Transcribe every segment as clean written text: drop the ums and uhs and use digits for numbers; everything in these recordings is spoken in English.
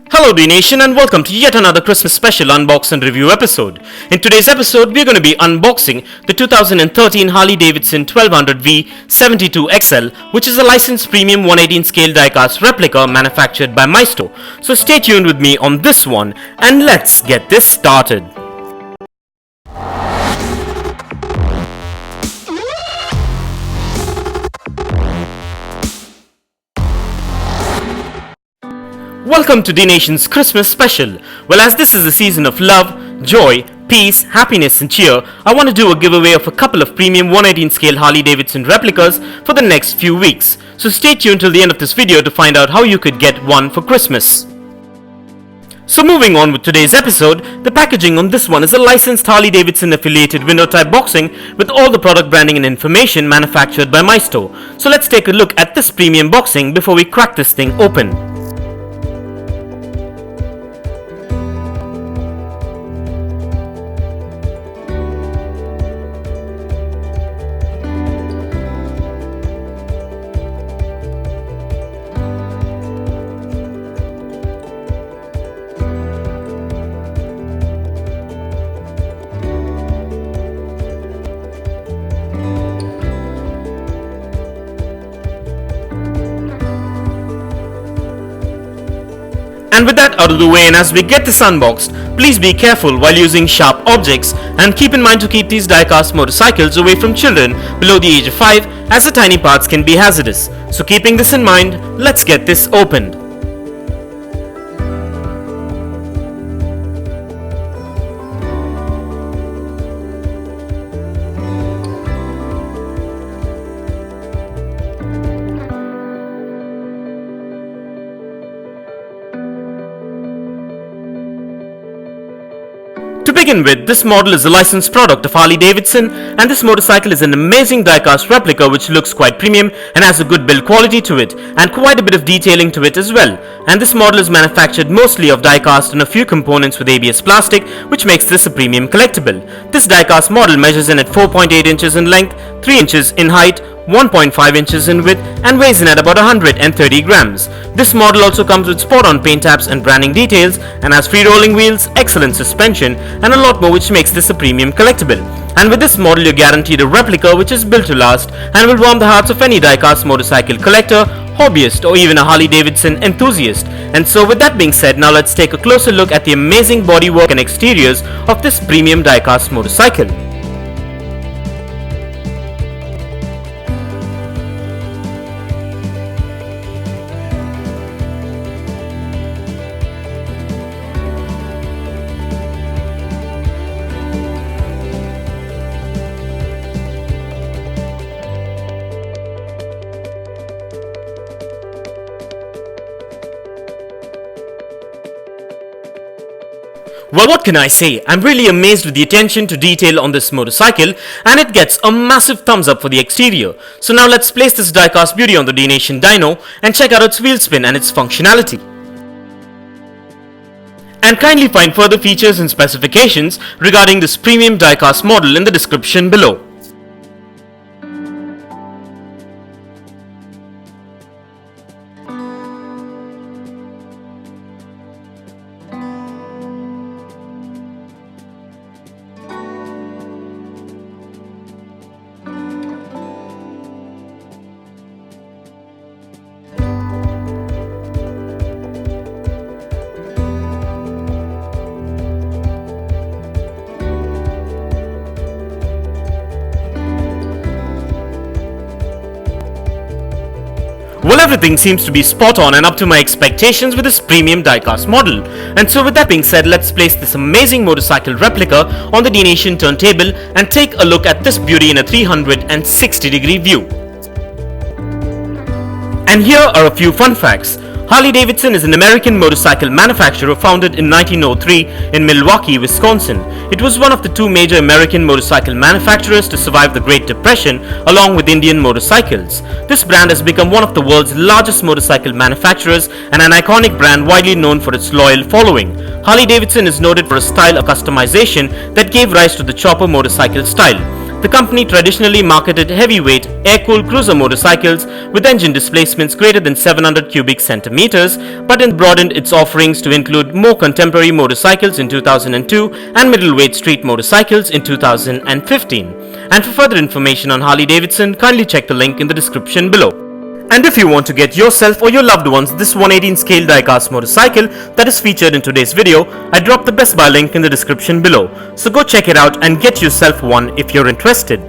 Hello Dnation and welcome to yet another Christmas special unbox and review episode. In today's episode, we're going to be unboxing the 2013 Harley-Davidson 1200V 72XL, which is a licensed premium 118 scale diecast replica manufactured by Maisto. So stay tuned with me on this one and let's get this started. Welcome to Dnation's Christmas special. Well, as this is the season of love, joy, peace, happiness and cheer, I want to do a giveaway of a couple of premium 118 scale Harley-Davidson replicas for the next few weeks. So stay tuned till the end of this video to find out how you could get one for Christmas. So moving on with today's episode, the packaging on this one is a licensed Harley-Davidson affiliated window type boxing with all the product branding and information manufactured by Maisto. So let's take a look at this premium boxing before we crack this thing open. And with that out of the way, and as we get this unboxed, please be careful while using sharp objects and keep in mind to keep these diecast motorcycles away from children below the age of 5 as the tiny parts can be hazardous. So keeping this in mind, let's get this opened. To begin with, this model is a licensed product of Harley-Davidson, and this motorcycle is an amazing diecast replica which looks quite premium and has a good build quality to it and quite a bit of detailing to it as well. And this model is manufactured mostly of diecast and a few components with ABS plastic, which makes this a premium collectible. This diecast model measures in at 4.8 inches in length, 3 inches in height, 1.5 inches in width and weighs in at about 130 grams. This model also comes with spot-on paint apps and branding details and has free rolling wheels, excellent suspension and a lot more, which makes this a premium collectible. And with this model you're guaranteed a replica which is built to last and will warm the hearts of any diecast motorcycle collector, hobbyist or even a Harley-Davidson enthusiast. And so with that being said, now let's take a closer look at the amazing bodywork and exteriors of this premium diecast motorcycle. Well, what can I say? I'm really amazed with the attention to detail on this motorcycle, and it gets a massive thumbs up for the exterior. So now let's place this diecast beauty on the Dnation dyno and check out its wheel spin and its functionality. And kindly find further features and specifications regarding this premium diecast model in the description below. Well, everything seems to be spot on and up to my expectations with this premium diecast model. And so with that being said, let's place this amazing motorcycle replica on the Dnation turntable and take a look at this beauty in a 360-degree view. And here are a few fun facts. Harley-Davidson is an American motorcycle manufacturer founded in 1903 in Milwaukee, Wisconsin. It was one of the two major American motorcycle manufacturers to survive the Great Depression along with Indian motorcycles. This brand has become one of the world's largest motorcycle manufacturers and an iconic brand widely known for its loyal following. Harley-Davidson is noted for a style of customization that gave rise to the chopper motorcycle style. The The company traditionally marketed heavyweight, air-cooled cruiser motorcycles with engine displacements greater than 700 cubic centimeters, but it broadened its offerings to include more contemporary motorcycles in 2002 and middleweight street motorcycles in 2015. And for further information on Harley-Davidson, kindly check the link in the description below. And if you want to get yourself or your loved ones this 118 scale diecast motorcycle that is featured in today's video, I dropped the Best Buy link in the description below. So go check it out and get yourself one if you're interested.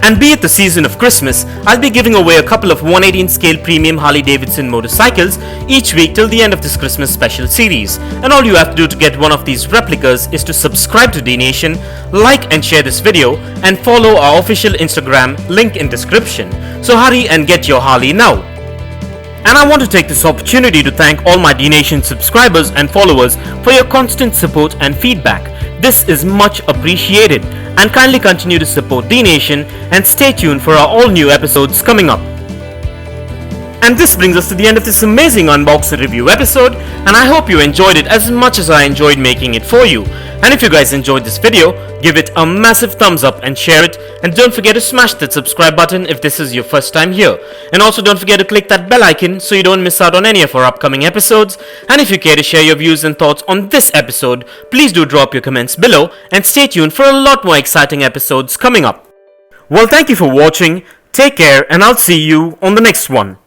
And be it the season of Christmas, I'll be giving away a couple of 118 scale premium Harley-Davidson motorcycles each week till the end of this Christmas special series. And all you have to do to get one of these replicas is to subscribe to Dnation, like and share this video, and follow our official Instagram, link in description. So hurry and get your Harley now. And I want to take this opportunity to thank all my Dnation subscribers and followers for your constant support and feedback. This is much appreciated, and kindly continue to support Dnation and stay tuned for our all new episodes coming up. And this brings us to the end of this amazing unboxing review episode, and I hope you enjoyed it as much as I enjoyed making it for you. And if you guys enjoyed this video, give it a massive thumbs up and share it, and don't forget to smash that subscribe button if this is your first time here. And also don't forget to click that bell icon so you don't miss out on any of our upcoming episodes. And if you care to share your views and thoughts on this episode, please do drop your comments below, and stay tuned for a lot more exciting episodes coming up. Well, thank you for watching, take care, and I'll see you on the next one.